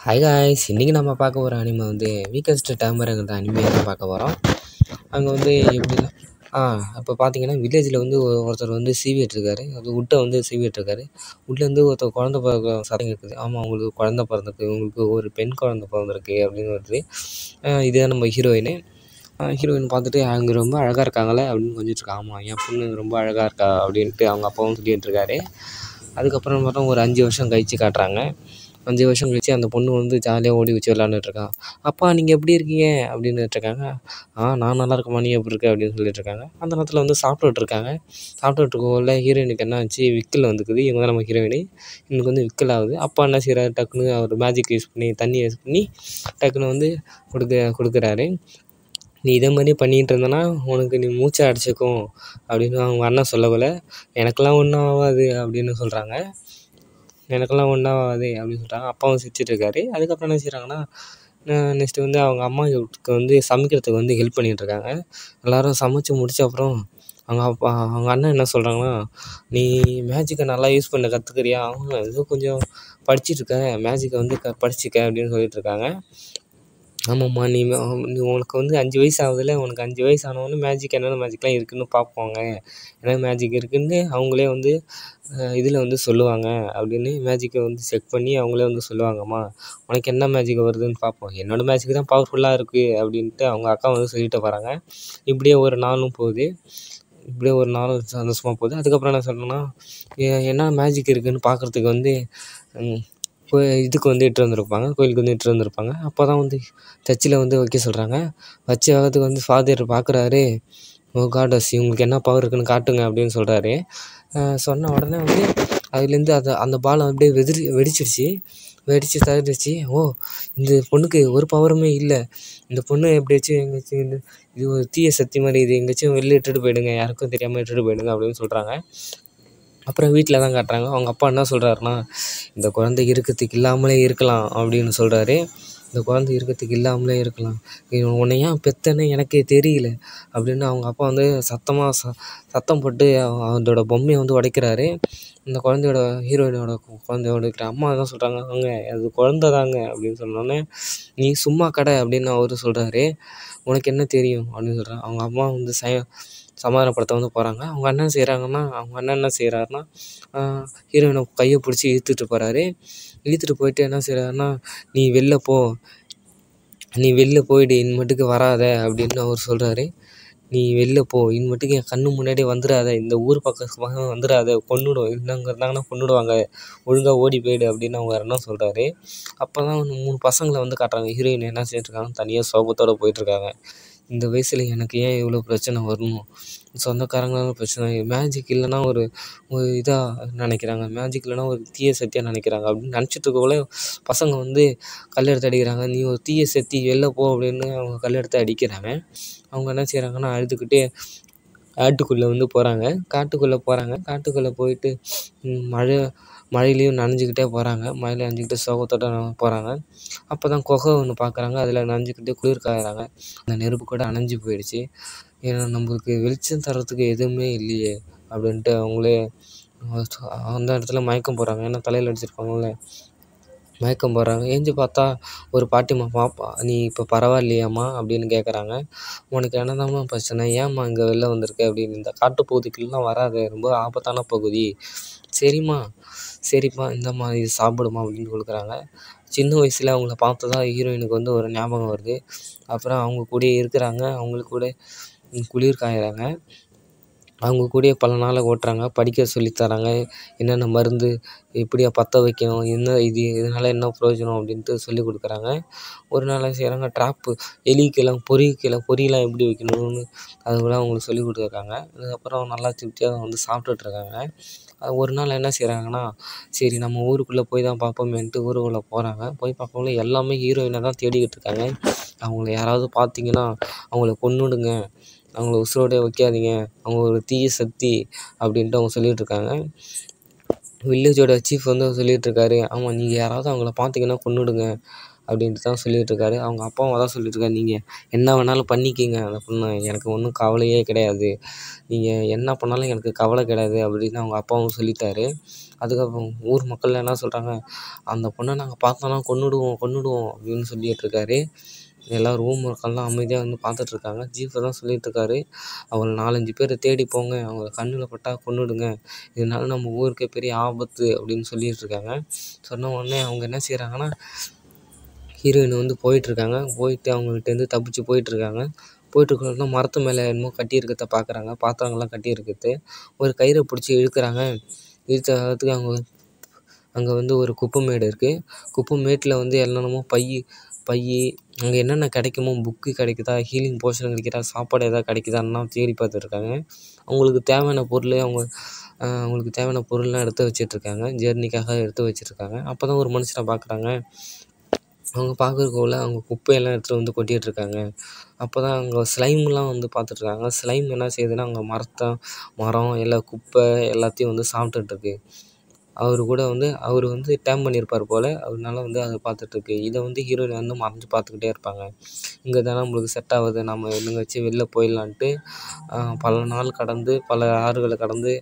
Hi guys, இன்றைக்கி நம்ம பார்க்க போகிற அனிமே வந்து வீக்கஸ்ட் டேமருங்கிற அனிமையை தான் பார்க்க போகிறோம். அங்கே வந்து எப்படின்னா இப்போ பார்த்தீங்கன்னா வில்லேஜில் வந்து ஒருத்தர் வந்து சீவிட்டுருக்காரு. அது உட்டை வந்து சீவிட்டுருக்காரு. உட்லேருந்து ஒருத்தர் குழந்த பிறக்க சத்தம் கேட்குது. ஆமாம், உங்களுக்கு குழந்த பிறந்திருக்கு, உங்களுக்கு ஒரு பெண் குழந்த பிறந்திருக்கு அப்படின்னு வருது. இதுதான் நம்ம ஹீரோயின் பார்த்துட்டு அவங்க ரொம்ப அழகாக இருக்காங்களே அப்படின்னு கொஞ்சிட்டு ஆமாம், என் பொண்ணு ரொம்ப அழகாக இருக்கா அப்படின்ட்டு அவங்க அப்பாவும் சொல்லிட்டு இருக்காரு. அதுக்கப்புறம் பார்த்தா ஒரு 5 வருஷம் கழித்து காட்டுறாங்க. 5 வருஷம் கழிச்சு அந்த பொண்ணு வந்து ஜாலியாக ஓடி வச்சு விளாண்டுட்ருக்கா. அப்பா நீங்கள் எப்படி இருக்கீங்க அப்படின்னுட்ருக்காங்க. நான் நல்லா இருக்கேம்மா, நீ எப்படி இருக்க அப்படின்னு சொல்லிட்டுருக்காங்க. அந்த நேரத்தில் வந்து சாப்பிட்டுட்ருக்காங்க. சாப்பிட்டுட்ருக்கக்குள்ள ஹீரோயினுக்கு என்ன ஆச்சு, விக்கல் வந்துக்குது. இவங்க தான் நம்ம ஹீரோயினு. இவனுக்கு வந்து விக்கல் ஆகுது. அப்பா என்ன செய்கிறாரு, டக்குன்னு அவர் மேஜிக் யூஸ் பண்ணி தண்ணி யூஸ் பண்ணி டக்குன்னு வந்து கொடுக்குறாரு. நீ இதே மாதிரி பண்ணிகிட்டு இருந்தனா உனக்கு நீ மூச்சை அடைச்சிக்கும் அப்படின்னு அவங்க அண்ணன் சொல்லக்குள்ள எனக்கெல்லாம் ஒன்றும் ஆகாது அப்படின்னு சொல்கிறாங்க. எனக்கெல்லாம் ஒன்றும் ஆகாது அப்படின்னு சொல்கிறாங்க. அப்பாவும் சிரிச்சிட்ருக்காரு. அதுக்கப்புறம் என்ன செய்கிறாங்கன்னா, நெக்ஸ்ட்டு வந்து அவங்க அம்மாவுக்கு வந்து சமைக்கிறதுக்கு வந்து ஹெல்ப் பண்ணிகிட்ருக்காங்க. எல்லோரும் சமைச்சு முடித்த அப்புறம் அவங்க அண்ணன் என்ன சொல்கிறாங்கன்னா, நீ மேஜிக்கை நல்லா யூஸ் பண்ண கற்றுக்கிறியா? அவங்க ஏதோ கொஞ்சம் படிச்சுட்ருக்கேன், மேஜிக்கை வந்து படிச்சுக்க அப்படின்னு சொல்லிகிட்ருக்காங்க. ஆமாம்மா, நீ உனக்கு வந்து 5 வயசு ஆகுதுல்ல, உனக்கு 5 வயசு ஆனவொடனே மேஜிக் என்னென்ன மேஜிக்லாம் இருக்குதுன்னு பார்ப்பாங்க. என்ன மேஜிக் இருக்குதுன்னு அவங்களே வந்து இதில் வந்து சொல்லுவாங்க அப்படின்னு மேஜிக்கை வந்து செக் பண்ணி அவங்களே வந்து சொல்லுவாங்கம்மா. உனக்கு என்ன மேஜிக் வருதுன்னு பார்ப்போம். என்னோடய மேஜிக் தான் பவர்ஃபுல்லாக இருக்குது அப்படின்ட்டு அவங்க அக்கா வந்து சொல்லிட்டு போகிறாங்க. இப்படியே ஒரு நாளும் போகுது. இப்படியே ஒரு நாளும் சந்தோஷமாக போகுது. அதுக்கப்புறம் என்ன சொல்கிறேன்னா, என்ன மேஜிக் இருக்குதுன்னு பார்க்குறதுக்கு வந்து இதுக்கு வந்து இட்டு வந்திருப்பாங்க, கோயிலுக்கு வந்து இட்டு வந்திருப்பாங்க. அப்போ தான் வந்து சர்ச்சில் வந்து வைக்க சொல்கிறாங்க. வச்ச வேகத்துக்கு வந்து ஃபாதர் பார்க்குறாரு. ஓ காடஸ், இவங்களுக்கு என்ன பவர் இருக்குன்னு காட்டுங்க அப்படின்னு சொல்கிறாரு. சொன்ன உடனே வந்து அதுலேருந்து அந்த பால் அப்படியே வெடிச்சிருச்சு. தகர்ந்துருச்சு. இந்த பொண்ணுக்கு ஒரு பவருமே இல்லை. இந்த பொண்ணு எப்படியாச்சும் எங்கேயாச்சும் இது ஒரு தீய சக்தி மாதிரி, இது எங்கேயாச்சும் வெளில இட்டுட்டு போயிடுங்க, யாருக்கும் தெரியாமல் இட்டுட்டு போயிடுங்க அப்படின்னு சொல்கிறாங்க. அப்புறம் வீட்டில் தான் காட்டுறாங்க. அவங்க அப்பா என்ன சொல்கிறாருன்னா, இந்த குழந்தை இருக்கிறதுக்கு இல்லாமலே இருக்கலாம் அப்படின்னு சொல்கிறாரு. இந்த குழந்தை இருக்கிறதுக்கு இல்லாமலே இருக்கலாம், உன்னை ஏன் பெத்தேன்னு எனக்கே தெரியல அப்படின்னு அவங்க அப்பா வந்து சத்தம் போட்டு அதோட பொம்மையை வந்து உடைக்கிறாரு. இந்த குழந்தையோட ஹீரோயினோட குழந்தைய உடைக்கிற அம்மா தான் சொல்கிறாங்க, அவங்க அது குழந்தை தாங்க அப்படின்னு சொன்னோன்னே, நீ சும்மா கடை அப்படின்னு அவர் சொல்கிறாரு. உனக்கு என்ன தெரியும் அப்படின்னு சொல்கிறாங்க. அவங்க அம்மா வந்து சமாதானப்படுத்த வந்து போகிறாங்க. அவங்க அண்ணன் என்ன செய்கிறாருன்னா ஹீரோயினை கையை பிடிச்சி இழுத்துட்டு போகிறாரு. இழுத்துட்டு போயிட்டு என்ன செய்கிறாருன்னா, நீ வெளில போயிடு, இனிமேட்டுக்கு வராத அப்படின்னு அவர் சொல்கிறாரு. நீ வெளில போ, இனிமேட்டுக்கு என் கண்ணு முன்னாடி வந்துடாத, இந்த ஊர் பக்கம் வந்துடாத, கொன்னுடும், இன்னங்க இருந்தாங்கன்னா கொன்னுடுவாங்க, ஒழுங்காக ஓடி போயிடு அப்படின்னு அவங்க அண்ணன் சொல்கிறாரு. அப்போ தான் 3 பசங்களை வந்து காட்டுறாங்க. ஹீரோயின் என்ன செஞ்சுட்ருக்காங்க, தனியாக சோகத்தோடு போயிட்டுருக்காங்க. இந்த வயசில் எனக்கு ஏன் இவ்வளோ பிரச்சனை வரணும், சொந்தக்காரங்களால பிரச்சனை, மேஜிக் இல்லைன்னா ஒரு இதாக நினைக்கிறாங்க, மேஜிக் இல்லைன்னா ஒரு தீய சக்தியாக நினைக்கிறாங்க அப்படின்னு நினச்சிட்டு இருக்கக்குள்ளே பசங்க வந்து கல் எடுத்து அடிக்கிறாங்க. நீ ஒரு தீய சக்தி, வெளில போ அப்படின்னு அவங்க கல் எடுத்து அடிக்கிறாங்க. அவங்க என்ன செய்கிறாங்கன்னா, அழுதுகிட்டே காட்டுக்குள்ளே வந்து போகிறாங்க. காட்டுக்குள்ளே போயிட்டு மழையிலையும் நனைஞ்சிக்கிட்டே போகிறாங்க. மழையில் நனைஞ்சிக்கிட்டு சோகத்தோட போகிறாங்க. அப்போ தான் குகை ஒன்று பார்க்குறாங்க. அதில் நனைஞ்சிக்கிட்டு குளிர் காயறாங்க. அந்த நெருப்பு கூட அணைஞ்சி போயிடுச்சு. ஏன்னா நம்மளுக்கு வெளிச்சம் தர்றதுக்கு எதுவுமே இல்லையே அப்படின்ட்டு அவங்களே அந்த இடத்துல மயக்கம் போடுறாங்க. ஏன்னா தலையில் அடிச்சிருப்பாங்கள்ல, மயக்கம் போடுறாங்க. ஏஞ்சி பார்த்தா ஒரு பாட்டிம்மா, பாப்பா நீ இப்போ பரவாயில்லையாம்மா அப்படின்னு கேட்குறாங்க. உனக்கு என்னதாம்மா பிரச்சனை, ஏம்மா இங்கே வெளில வந்திருக்க அப்படின்னு. இந்த காட்டுப்பகுதிக்குள்ளலாம் வராது, ரொம்ப ஆபத்தான பகுதி. சரிப்பா இந்தம்மா இது சாப்பிடுமா அப்படின்னு கொடுக்குறாங்க. சின்ன வயசில் அவங்கள பார்த்ததா ஹீரோயினுக்கு வந்து ஒரு ஞாபகம் வருது. அப்புறம் அவங்க கூடயே இருக்கிறாங்க. அவங்களுக்கு கூட குளிர் காயறாங்க. அவங்க கூடயே பல நாளை ஓட்டுறாங்க. படிக்க சொல்லித்தராங்க. என்னென்ன மருந்து எப்படியா பற்ற வைக்கணும், இதனால் என்ன பிரயோஜனம் அப்படின்ட்டு சொல்லிக் கொடுக்குறாங்க. ஒரு நாள் என்ன செய்கிறாங்க, ட்ராப்பு பொரியெல்லாம் எப்படி வைக்கணும்னு அதுக்கூட அவங்களுக்கு சொல்லிக் கொடுத்துருக்காங்க. அதுக்கப்புறம் நல்லா திருப்தியாக வந்து சாப்பிட்டுட்ருக்காங்க. ஒரு நாள் என்ன செய்கிறாங்கன்னா, சரி நம்ம ஊருக்குள்ளே போய் தான் பார்ப்போமேன்ட்டு ஊருக்குள்ளே போகிறாங்க. போய் பார்க்கக்குள்ள எல்லாமே ஹீரோயினை தான் தேடிக்கிட்டு இருக்காங்க. அவங்கள யாராவது பார்த்தீங்கன்னா அவங்கள கொன்னுடுங்க, அவங்கள உசுரோடே வைக்காதீங்க, அவங்க ஒரு தீய சக்தி அப்படின்ட்டு அவங்க சொல்லிகிட்ருக்காங்க. வில்லேஜோட சீஃப் வந்து சொல்லிகிட்ருக்காரு, ஆமாம் நீங்கள் யாராவது அவங்கள பார்த்தீங்கன்னா கொன்னுடுங்க அப்படின்ட்டு தான் சொல்லிகிட்ருக்காரு. அவங்க அப்பாவும் அதான் சொல்லிகிட்ருக்காரு, நீங்கள் என்ன வேணாலும் பண்ணிக்கிங்க அந்த பொண்ணை, எனக்கு ஒன்றும் கவலையே கிடையாது, நீங்கள் என்ன பண்ணாலும் எனக்கு கவலை கிடையாது அப்படின்னு அவங்க அப்பாவும் சொல்லிட்டாரு. அதுக்கப்புறம் ஊர் மக்கள் என்ன சொல்கிறாங்க, அந்த பொண்ணை நாங்கள் பார்த்தோன்னா கொன்னுடுவோம் அப்படின்னு சொல்லிகிட்ருக்காரு. எல்லாம் ரூம் மக்கள்லாம் அமைதியாக வந்து பார்த்துட்ருக்காங்க. சீஃப் தான் சொல்லிகிட்ருக்காரு, அவங்கள 4-5 பேர் தேடி போங்க, அவங்க கண்ணில் பட்டா கொன்னுடுங்க, இதனால நம்ம ஊருக்கே பெரிய ஆபத்து அப்படின்னு சொல்லிகிட்ருக்காங்க. சொன்ன உடனே அவங்க என்ன செய்கிறாங்கன்னா, ஹீரோயின் வந்து போயிட்டுருக்காங்க. போயிட்டு அவங்ககிட்டேருந்து தப்பிச்சு போயிட்டுருக்காங்க. போயிட்டுருக்கும்போது மரத்து மேலே என்னமோ கட்டியிருக்கிறத பார்க்குறாங்க. பாத்திரங்கள்லாம் கட்டியிருக்குது. ஒரு கயிறை பிடிச்சி இழுக்கிறாங்க. இழுத்த வேகத்துக்கு அங்கே வந்து ஒரு குப்பைமேடு இருக்குது. குப்பைமேட்டில் வந்து என்னென்னமோ பை அங்கே என்னென்ன கிடைக்குமோ, புக்கு கிடைக்குதா, ஹீலிங் போஷன் கிடைக்குதா, சாப்பாடு எதாவது கிடைக்குதான்லாம் தேடி பார்த்துட்ருக்காங்க. அவங்களுக்கு தேவையான பொருள்லாம் எடுத்து வச்சிட்ருக்காங்க. ஜேர்னிக்காக எடுத்து வச்சிட்ருக்காங்க. அப்போ தான் ஒரு மனுஷனை பார்க்குறாங்க. அவங்க பார்க்கறதுக்குள்ள அவங்க குப்பையெல்லாம் எடுத்துகிட்டு வந்து கொட்டிகிட்ருக்காங்க. அப்போ தான் அங்கே ஸ்லைம்லாம் வந்து பார்த்துட்ருக்காங்க. ஸ்லைம் என்ன செய்யுதுன்னா, அங்கே மரம் எல்லா குப்பை எல்லாத்தையும் வந்து சாப்பிட்டுட்ருக்கு. அவர் வந்து டேம் பண்ணியிருப்பார் போல், அதனால வந்து அதை பார்த்துட்ருக்கு. இதை வந்து ஹீரோயின் வந்து மறைஞ்சு பார்த்துக்கிட்டே இருப்பாங்க. இங்கே தான் நம்மளுக்கு செட் ஆகுது, நம்ம எங்கேயாச்சும் வெளில போயிடலான்ட்டு பல நாள் கடந்து, பல ஆறுகளை கடந்து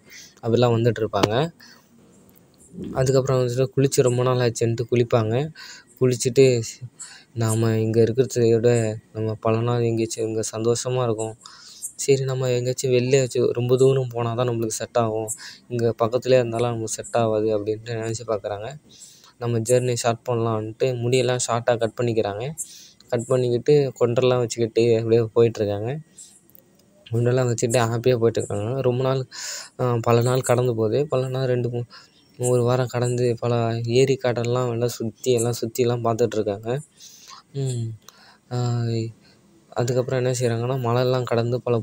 அப்படிலாம் வந்துட்டுருப்பாங்க. அதுக்கப்புறம் வந்துட்டு குளித்து ரொம்ப நாள் ஆச்சுன்ட்டு குளிப்பாங்க. குளிச்சுட்டு நாம் இங்கே இருக்கிறத விட நம்ம பல நாள் எங்கேயாச்சும் இங்கே சந்தோஷமாக இருக்கும், சரி நம்ம எங்கேயாச்சும் வெளிலேயாச்சும் ரொம்ப தூரம் போனால் தான் நம்மளுக்கு செட் ஆகும், இங்கே பக்கத்துலேயே இருந்தாலும் நமக்கு செட் ஆகாது அப்படின்ட்டு நினச்சி பார்க்குறாங்க. நம்ம ஜேர்னி ஸ்டார்ட் பண்ணலான்ட்டு முடியெல்லாம் ஷார்ட்டாக கட் பண்ணிக்கிறாங்க. கட் பண்ணிக்கிட்டு கொண்டெல்லாம் வச்சுக்கிட்டு அப்படியே போயிட்டுருக்காங்க. கொண்டெல்லாம் வச்சுக்கிட்டு ஹாப்பியாக போயிட்டுருக்காங்க. ரொம்ப நாள் பல நாள் கடந்து போகுது. பல நாள் 1 வாரம் கடந்து பல ஏரி காடெல்லாம் எல்லாம் சுற்றிலாம் பார்த்துட்ருக்காங்க. அதுக்கப்புறம் என்ன செய்கிறாங்கன்னா, மலையெல்லாம் கடந்து பல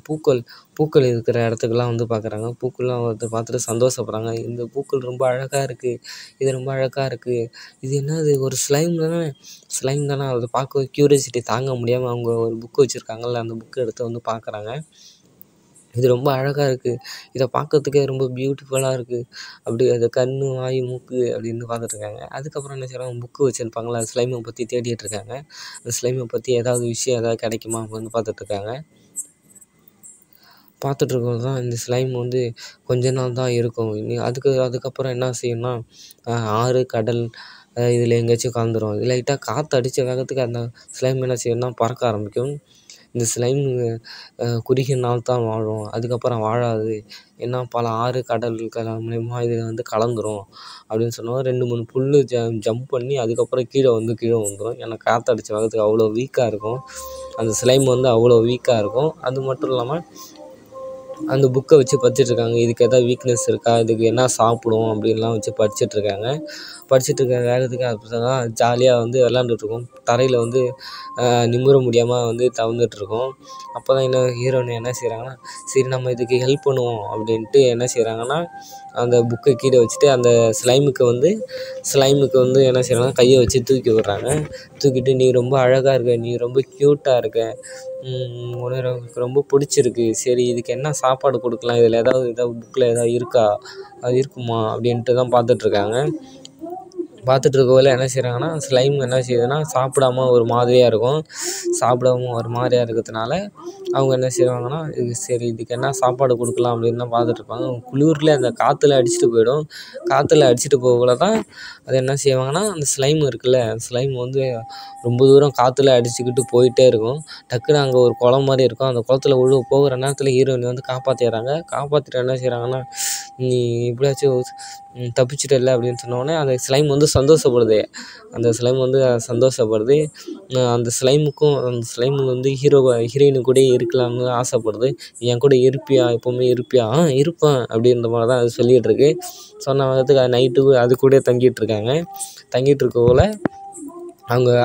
பூக்கள் இருக்கிற இடத்துக்குலாம் வந்து பார்க்குறாங்க. பூக்கள்லாம் வந்து பார்த்துட்டு சந்தோஷப்படுறாங்க. இந்த பூக்கள் ரொம்ப அழகாக இருக்குது, இது ரொம்ப அழகாக இருக்குது, இது என்னது ஒரு ஸ்லைம் தானே. அதை பார்க்க க்யூரியாசிட்டி தாங்க முடியாமல் அவங்க ஒரு புக்கு வச்சுருக்காங்கல்ல, அந்த புக்கை எடுத்து வந்து பார்க்குறாங்க. இது ரொம்ப அழகாக இருக்குது, இதை பார்க்கறதுக்கே ரொம்ப பியூட்டிஃபுல்லாக இருக்குது, அப்படி அது கண், வாய், மூக்கு அப்படின்னு பார்த்துட்ருக்காங்க. அதுக்கப்புறம் என்ன செய்கிறாங்க, புக்கு வச்சுருப்பாங்களா, ஸ்லைமை பற்றி தேடிகிட்ருக்காங்க. அந்த ஸ்லைமை பற்றி ஏதாவது விஷயம் ஏதாவது கிடைக்குமா அப்படின்னு பார்த்துட்ருக்காங்க. பார்த்துட்ருக்கும்போது தான் இந்த ஸ்லைம் வந்து கொஞ்ச நாள் தான் இருக்கும். அதுக்கப்புறம் என்ன செய்யும்னா, ஆறு, கடல் இதில் எங்கேயாச்சும் கலந்துரும். லைட்டாக காற்று அடித்த வேகத்துக்கு அந்த ஸ்லைம் என்ன செய்யும்னா பறக்க ஆரம்பிக்கும். இந்த ஸ்லைம் குறுகிய நாள் தான் வாழும், அதுக்கப்புறம் வாழாது. ஏன்னா பல ஆறு, கடல்கள் மூலியமாக இது வந்து கலந்துரும் அப்படின்னு சொன்னோம். 2-3 புல் ஜம்ப் பண்ணி அதுக்கப்புறம் கீழே வந்துடும். ஏன்னா காற்று அடித்த வேகத்துக்கு அவ்வளோ வீக்காக இருக்கும். அந்த ஸ்லைம் வந்து அவ்வளோ வீக்காக இருக்கும். அது மட்டும் இல்லாமல் அந்த புக்கை வச்சு படிச்சிட்ருக்காங்க. இதுக்கு எதாவது வீக்னஸ் இருக்கா, இதுக்கு என்ன சாப்பிடும் அப்படின்லாம் வச்சு படிச்சிட்ருக்காங்க. படிச்சிட்ருக்க வேகத்துக்கு அப்போ தான் ஜாலியாக வந்து விளாண்டுட்ருக்கும். தரையில் வந்து நிமிர முடியாமல் வந்து தவழ்ந்துட்ருக்கும். அப்போ தான் ஹீரோயின் என்ன செய்கிறாங்கன்னா, சரி நம்ம இதுக்கு ஹெல்ப் பண்ணுவோம் அப்படின்ட்டு என்ன செய்கிறாங்கன்னா, அந்த புக்கை கீழே வச்சுட்டு அந்த ஸ்லைமுக்கு வந்து என்ன செய்கிறாங்கன்னா, கையை வச்சு தூக்கி விடுறாங்க. தூக்கிட்டு, நீ ரொம்ப அழகாக இருக்க, நீ ரொம்ப க்யூட்டாக இருக்க, உன்னை எனக்கு ரொம்ப பிடிச்சிருக்கு, சரி இதுக்கு என்ன சாப்பாடு கொடுக்கலாம், இதில் ஏதாவது புக்கில் ஏதாவது இருக்கா, அது இருக்குமா அப்படின்ட்டு தான் பார்த்துட்ருக்காங்க. பார்த்துட்ருக்கக்குள்ள என்ன செய்கிறாங்கன்னா, ஸ்லைம் என்ன செய்யுதுன்னா சாப்பிடாம ஒரு மாதிரியாக இருக்கும். இருக்கிறதுனால அவங்க என்ன செய்வாங்கன்னா, சரி இதுக்கு என்ன சாப்பாடு கொடுக்கலாம் அப்படின்னு தான் பார்த்துட்ருப்பாங்க. குளிரில் அந்த காற்றுல அடிச்சுட்டு போயிடும். காற்றுல அடிச்சுட்டு போகக்குள்ள தான் அது என்ன செய்வாங்கன்னா, அந்த ஸ்லைம் இருக்குல்ல, அந்த ஸ்லைம் வந்து ரொம்ப தூரம் காற்றுல அடிச்சுக்கிட்டு போயிட்டே இருக்கும். டக்குன்னு அங்கே ஒரு குளம் மாதிரி இருக்கும். அந்த குளத்துல போகிற நேரத்தில் ஹீரோயின் வந்து காப்பாற்றிடுறாங்க. காப்பாற்றிட்டு என்ன செய்கிறாங்கன்னா, நீ எப்படியாச்சும் தப்பிச்சிட்டல அப்படின்னு சொன்னோடனே அந்த ஸ்லைம் வந்து சந்தோஷப்படுது. அந்த ஸ்லைம் வந்து ஹீரோயின் கூடயே இருக்கலாம்னு ஆசைப்படுது. என் கூட இருப்பியா, எப்போவுமே இருப்பியா, இருப்பேன் அப்படின்ற மாதிரி தான் அது சொல்லிகிட்ருக்கு. சொன்ன விதத்துக்கு அது நைட்டு அது கூட தங்கிட்டுருக்காங்க. தங்கிட்டுருக்கக்குள்ள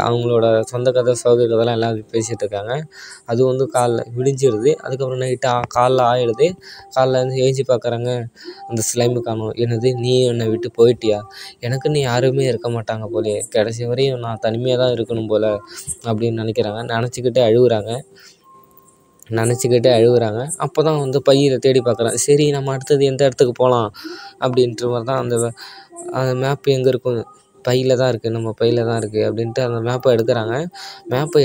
அவங்களோட சொந்த கதை, சோக கதைலாம் எல்லாம் பேசிகிட்ருக்காங்க. அது வந்து விடிஞ்சிருது. அதுக்கப்புறம் காலைல ஆகிடுது. காலைல வந்து ஏஞ்சி பார்க்குறாங்க, அந்த ஸ்லைமு காணோம். என்னது, நீ என்னை விட்டு போயிட்டியா, எனக்குன்னு யாருமே இருக்க மாட்டாங்க போலயே, கடைசி வரையும் நான் தனிமையாக தான் இருக்கணும் போல் அப்படின்னு நினைக்கிறாங்க. நினச்சிக்கிட்டே அழுகுறாங்க. நினச்சிக்கிட்டு அழுகுறாங்க. அப்போ தான் வந்து பையில தேடி பார்க்குறேன். சரி நம்ம அடுத்தது எந்த இடத்துக்கு போகலாம் அப்படின்ற மாதிரி தான் அந்த மேப்பு எங்கே இருக்கும், பையில தான் இருக்குது, நம்ம பையில தான் இருக்குது அப்படின்ட்டு அந்த மேப்பை எடுக்கிறாங்க. மேப்பை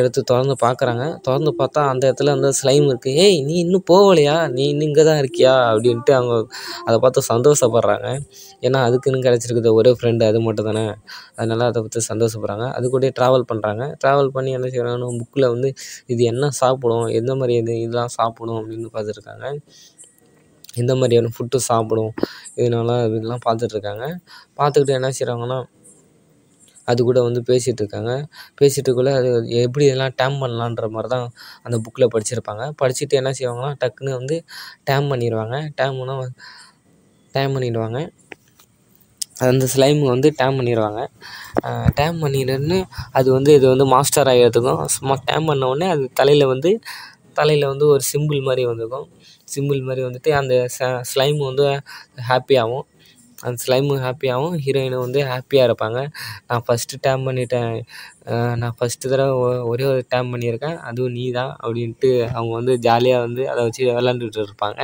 எடுத்து திறந்து பார்க்குறாங்க. திறந்து பார்த்தா அந்த இடத்துல வந்து ஸ்லைம் இருக்குது. "ஏய் நீ இன்னும் போகலையா? நீ இன்னும் இங்கே தான் இருக்கியா?" அப்படின்ட்டு அவங்க அதை பார்த்து சந்தோஷப்படுறாங்க. ஏன்னா அதுக்குன்னு கிடச்சிருக்குது ஒரே ஃப்ரெண்டு அது மட்டும் தானே. அதனால் அதை பார்த்து சந்தோஷப்படுறாங்க. அது கூடயே ட்ராவல் பண்ணுறாங்க. ட்ராவல் பண்ணி என்ன செய்கிறாங்கன்னா புக்கில் வந்து இது என்ன சாப்பிடும், எந்த மாதிரி இதெல்லாம் சாப்பிடும் அப்படின்னு பார்த்துருக்காங்க. எந்த மாதிரியான ஃபுட்டு சாப்பிடும் இதெல்லாம் பார்த்துட்ருக்காங்க. பார்த்துக்கிட்டு என்ன செய்கிறாங்கன்னா அது கூட வந்து பேசிகிட்ருக்காங்க. பேசிகிட்டுருக்குள்ள அது எப்படி இதெல்லாம் டேம் பண்ணலான்ற மாதிரி தான் அந்த புக்கில் படிச்சிருப்பாங்க. படிச்சுட்டு என்ன செய்வாங்கன்னா டக்குன்னு வந்து டேம் பண்ணிடுவாங்க. டேம் பண்ணிடுவாங்க. அந்த ஸ்லைம் வந்து டேம் பண்ணிடுவாங்க. டேம் பண்ணிடுன்னு இது வந்து மாஸ்டர் ஆகிறதுக்கும் சும்மா டேம் பண்ண உடனே அது தலையில் வந்து ஒரு சிம்பிள் மாதிரி வந்துருக்கும். சிம்பிள் மாதிரி வந்துட்டு அந்த ஸ்லைம் வந்து ஹாப்பியாகும். அந்த ஸ்லைமும் ஹாப்பியாகவும் ஹீரோயினும் வந்து ஹாப்பியாக இருப்பாங்க. நான் ஃபஸ்ட்டு டேம் பண்ணிட்டேன், நான் ஃபஸ்ட்டு தடவை ஒரே ஒரு டேம் பண்ணியிருக்கேன், அதுவும் நீ தான் அப்படின்ட்டு அவங்க வந்து ஜாலியாக வந்து அதை வச்சு விளாண்டுட்டு இருப்பாங்க.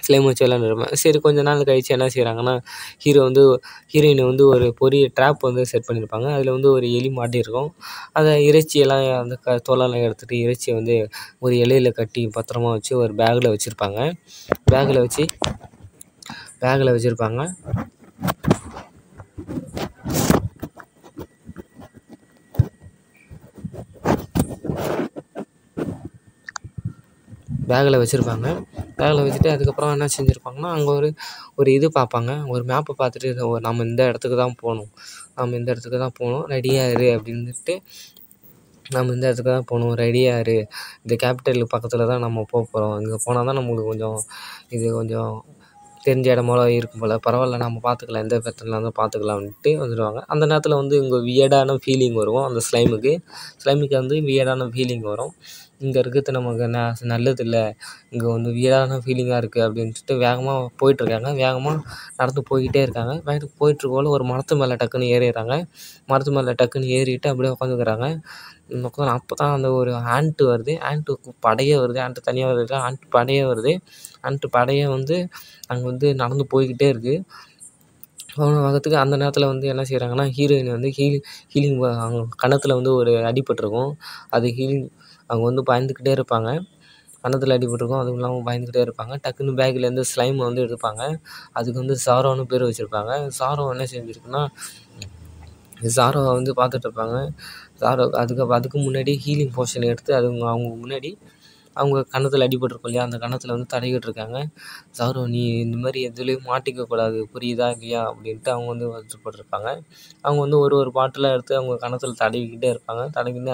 ஸ்லைம் வச்சு விளாண்டுருப்பாங்க. சரி கொஞ்ச நாள் கழிச்சு என்ன செய்கிறாங்கன்னா ஹீரோயின் வந்து ஒரு பெரிய ட்ராப் வந்து செட் பண்ணியிருப்பாங்க. அதில் வந்து ஒரு எலி மாட்டியிருக்கும். அதை இறைச்சியெல்லாம் அந்த தோலெல்லாம் எடுத்துகிட்டு இறைச்சியை வந்து ஒரு இலையில கட்டி பத்திரமா வச்சு ஒரு பேக்கில் வச்சுருப்பாங்க. பேக்கில் வச்சுருப்பாங்க. பேக்கில் வச்சுட்டு அதுக்கப்புறம் என்ன செஞ்சுருப்பாங்கன்னா அங்கே ஒரு இது பார்ப்பாங்க. ஒரு மேப்பை பார்த்துட்டு நம்ம இந்த இடத்துக்கு தான் போகணும், ரெடியாக இரு அப்படின்ட்டு நம்ம இந்த இடத்துக்கு தான் போகணும், ரெடியாக இரு, இந்த கேபிட்டலுக்கு பக்கத்தில் தான் நம்ம போகிறோம், இங்கே போனால் தான் நம்மளுக்கு கொஞ்சம் தெரிஞ்ச இடமெல்லாம் இருக்கும் போல், பரவாயில்ல நம்ம பார்த்துக்கலாம், எந்த இடத்துல இருந்தால் பார்த்துக்கலாம்ன்ட்டு வந்துடுவாங்க. அந்த நேரத்தில் வந்து இங்கே வியர்டான ஃபீலிங் வரும். அந்த ஸ்லைமுக்கு வந்து வியர்டான ஃபீலிங் வரும். இங்கே இருக்கிறது நமக்கு நல்லதில்லை, இங்கே வந்து வியர்டான ஃபீலிங்காக இருக்குது அப்படின்ட்டு வேகமாக போயிட்டுருக்காங்க. வேகமாக நடந்து போய்கிட்டே இருக்காங்க. போயிட்டுருக்கோல ஒரு மரத்து மேலே டக்குன்னு ஏறிடுறாங்க. மரத்து மேலே டக்குன்னு ஏறிட்டு அப்படியே உட்காந்துக்கிறாங்க. அப்போ தான் அந்த ஒரு ஆண்ட்டு வருது. ஆண்ட்டு படையே வருது. ஆண்ட்டு தனியாக வருது, ஆண்ட்டு படையே வருது. ஆண்ட்டு படையே வந்து அங்கே வந்து நடந்து போய்கிட்டே இருக்குது. போன வேகத்துக்கு அந்த நேரத்தில் வந்து என்ன செய்கிறாங்கன்னா ஹீரோயின் வந்து ஹீலிங் அவங்க கன்னத்தில் வந்து ஒரு அடிபட்டிருக்கும். அது அவங்க வந்து பயந்துக்கிட்டே இருப்பாங்க. கன்னத்தில் அடிபட்டிருக்கும், அதுவும் இல்லாமல் பயந்துக்கிட்டே இருப்பாங்க. டக்குன்னு பேக்லேருந்து ஸ்லைமை வந்து எடுப்பாங்க. அதுக்கு வந்து சாரோன்னு பேர் வச்சுருப்பாங்க. சாரோ என்ன செஞ்சுருக்குன்னா சாரோவை வந்து பார்த்துட்ருப்பாங்க. சாரோ அதுக்கு முன்னாடி ஹீலிங் போர்ஷன் எடுத்து அவங்க முன்னாடி அவங்க கன்னத்தில் அடிபட்டிருக்கும் இல்லையா, அந்த கன்னத்தில் வந்து தடவிக்கிட்டு இருக்காங்க. சாரோ நீ இந்த மாதிரி எதுலேயும் மாட்டிக்கக்கூடாது, புரியுதா இல்லையா அப்படின்ட்டு அவங்க வந்து வருத்தப்பட்டிருப்பாங்க. அவங்க வந்து ஒரு பாட்டிலாக எடுத்து அவங்க கன்னத்தில் தடவிக்கிட்டே இருப்பாங்க.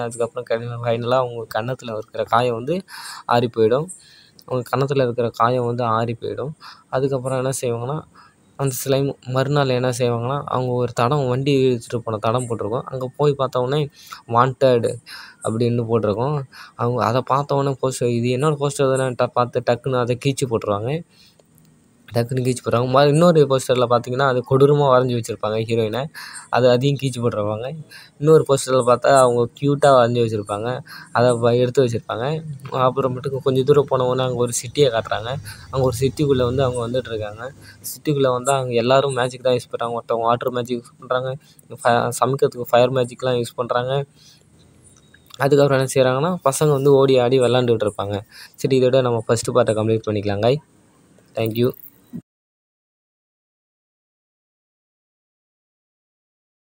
அதுக்கப்புறம் ஃபைனலாக அவங்க கன்னத்தில் இருக்கிற காயம் வந்து ஆறி போயிடும். அதுக்கப்புறம் என்ன செய்வாங்கன்னா அந்த ஸ்லைம் மறுநாள் என்ன செய்வாங்கன்னா அவங்க ஒரு வண்டி இழுத்துட்டு போன தடம் போட்டிருக்கும். அங்கே போய் பார்த்தோன்னே வாண்டட் அப்படின்னு போட்டிருக்கும். அவங்க அதை பார்த்தோன்னே போஸ்டர் இது என்னோட போஸ்டர் தானே பார்த்து டக்குன்னு அதை கீழ்ச்சி போட்டுருவாங்க. இன்னொரு போஸ்டரில் பார்த்தீங்கன்னா அது கொடூரமாக வரைஞ்சி வச்சுருப்பாங்க ஹீரோயினை. அதையும் கீழ்ச்சி போட்டுருவாங்க. இன்னொரு போஸ்டரில் பார்த்தா அவங்க க்யூட்டாக வரைஞ்சி வச்சுருப்பாங்க. அதை எடுத்து வச்சுருப்பாங்க. அப்புறமேட்டுக்கு கொஞ்சம் தூரம் போனவுடனே அங்கே ஒரு சிட்டியை காட்டுறாங்க. அங்கே ஒரு சிட்டிக்குள்ளே வந்து அவங்க வந்துட்டுருக்காங்க. சிட்டிக்குள்ளே வந்தால் அங்கே எல்லோரும் மேஜிக் தான் யூஸ் பண்ணுறாங்க. ஒருத்தவங்க வாட்டர் மேஜிக் யூஸ் பண்ணுறாங்க, சமைக்கிறதுக்கு ஃபயர் மேஜிக்லாம் யூஸ் பண்ணுறாங்க. அதுக்கப்புறம் என்ன செய்கிறாங்கன்னா பசங்க வந்து ஓடி ஆடி விளாண்டுட்டு இருப்பாங்க. சரி இதோட நம்ம ஃபஸ்ட்டு பார்ட்டை கம்ப்ளீட் பண்ணிக்கலாங்க. தேங்க்யூ.